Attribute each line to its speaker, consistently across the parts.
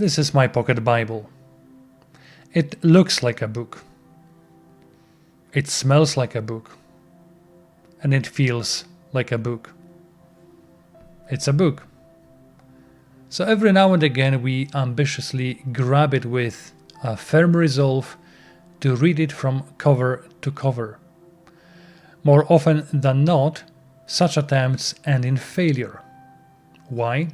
Speaker 1: This is my pocket Bible. It looks like a book. It smells like a book. And it feels like a book. It's a book. So every now and again we ambitiously grab it with a firm resolve to read it from cover to cover. More often than not, such attempts end in failure. Why?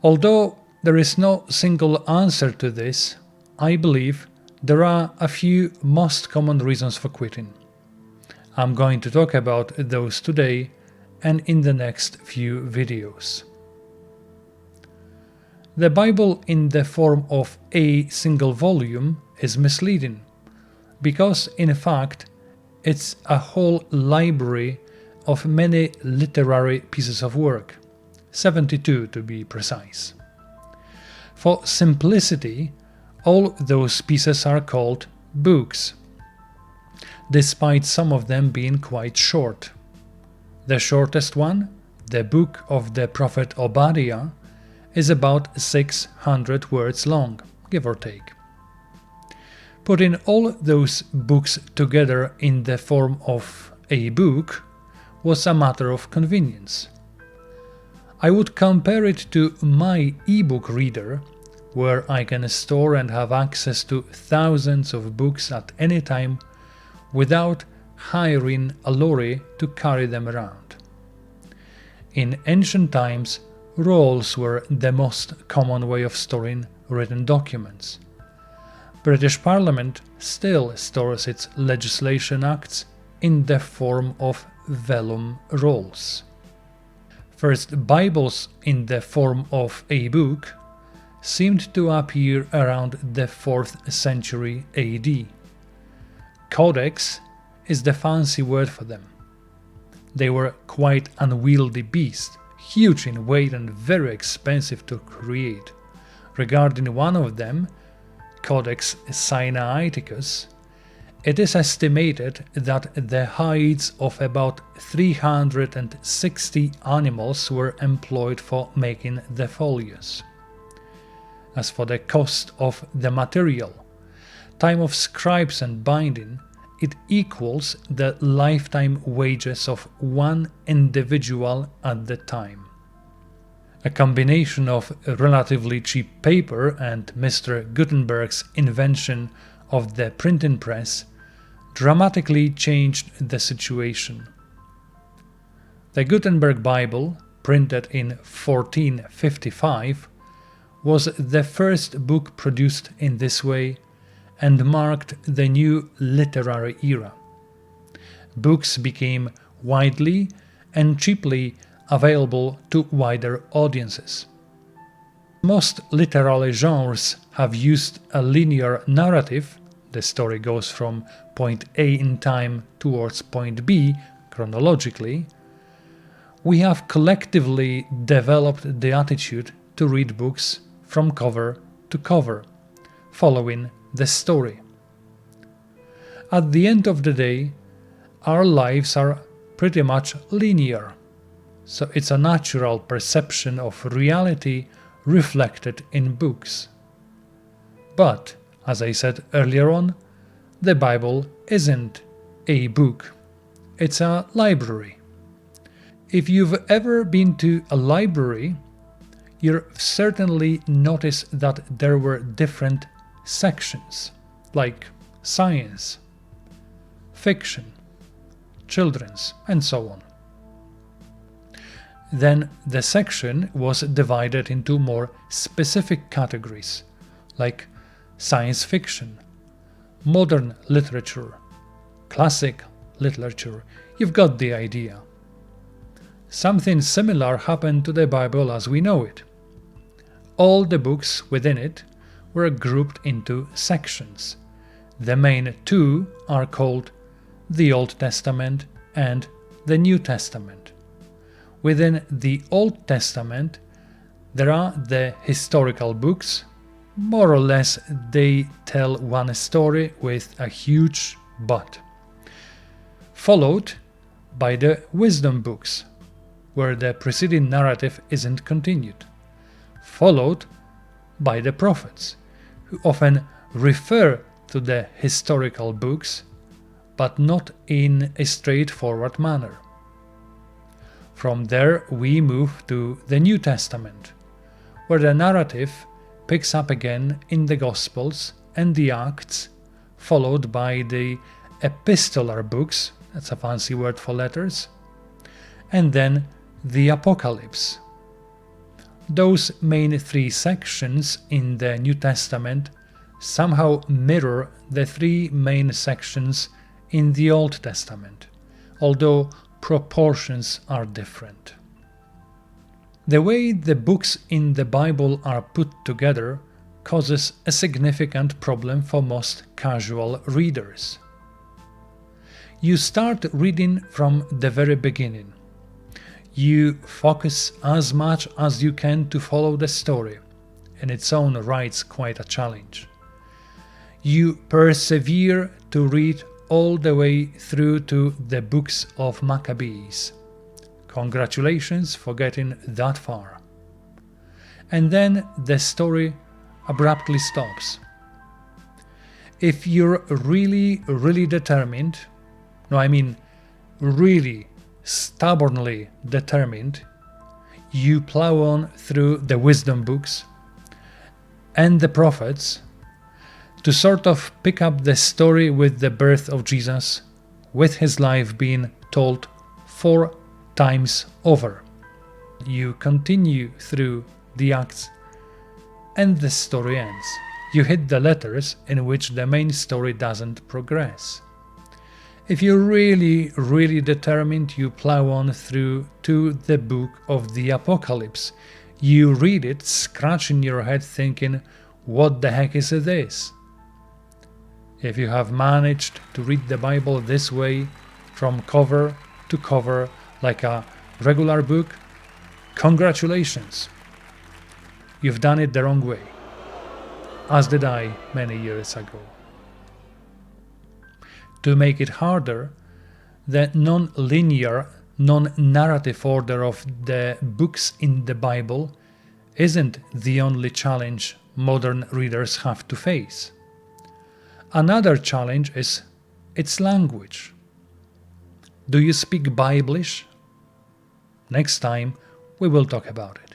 Speaker 1: Although there is no single answer to this, I believe there are a few most common reasons for quitting. I'm going to talk about those today and in the next few videos. The Bible in the form of a single volume is misleading, because in fact it's a whole library of many literary pieces of work, 72 to be precise. For simplicity, all those pieces are called books, despite some of them being quite short. The shortest one, the book of the prophet Obadiah, is about 600 words long, give or take. Putting all those books together in the form of a book was a matter of convenience. I would compare it to my ebook reader, where I can store and have access to thousands of books at any time without hiring a lorry to carry them around. In ancient times, rolls were the most common way of storing written documents. British Parliament still stores its legislation acts in the form of vellum rolls. First Bibles in the form of a book seemed to appear around the 4th century AD. Codex is the fancy word for them. They were quite unwieldy beasts, huge in weight and very expensive to create. Regarding one of them, Codex Sinaiticus, it is estimated that the hides of about 360 animals were employed for making the folios. As for the cost of the material, time of scribes and binding, it equals the lifetime wages of one individual at the time. A combination of relatively cheap paper and Mr. Gutenberg's invention of the printing press dramatically changed the situation. The Gutenberg Bible, printed in 1455, was the first book produced in this way and marked the new literary era. Books became widely and cheaply available to wider audiences. Most literary genres have used a linear narrative. The story goes from point A in time towards point B chronologically. We have collectively developed the attitude to read books from cover to cover, following the story. At the end of the day, our lives are pretty much linear, so it's a natural perception of reality reflected in books. But, as I said earlier on, the Bible isn't a book, it's a library. If you've ever been to a library, you'll certainly notice that there were different sections, like science, fiction, children's, and so on. Then the section was divided into more specific categories, like science fiction, modern literature, classic literature. You've got the idea. Something similar happened to the Bible as we know it. All the books within it were grouped into sections. The main two are called the Old Testament and the New Testament. Within the Old Testament, there are the historical books. More or less, they tell one story with a huge but. Followed by the wisdom books, where the preceding narrative isn't continued. Followed by the prophets, who often refer to the historical books, but not in a straightforward manner. From there we move to the New Testament, where the narrative picks up again in the Gospels and the Acts, followed by the epistolar books, that's a fancy word for letters, and then the Apocalypse. Those main three sections in the New Testament somehow mirror the three main sections in the Old Testament, although proportions are different. The way the books in the Bible are put together causes a significant problem for most casual readers. You start reading from the very beginning. You focus as much as you can to follow the story, in its own rights quite a challenge. You persevere to read all the way through to the books of Maccabees. Congratulations for getting that far. And then the story abruptly stops. If you're really determined, really stubbornly determined, you plow on through the wisdom books and the prophets to sort of pick up the story with the birth of Jesus, with his life being told 4 times over. You continue through the Acts and the story ends. You hit the letters in which the main story doesn't progress. If you're really determined, you plow on through to the book of the Apocalypse. You read it, scratching your head thinking, what the heck is this? If you have managed to read the Bible this way, from cover to cover, like a regular book, congratulations! You've done it the wrong way, as did I many years ago. To make it harder, the non-linear, non-narrative order of the books in the Bible isn't the only challenge modern readers have to face. Another challenge is its language. Do you speak Biblish? Next time we will talk about it.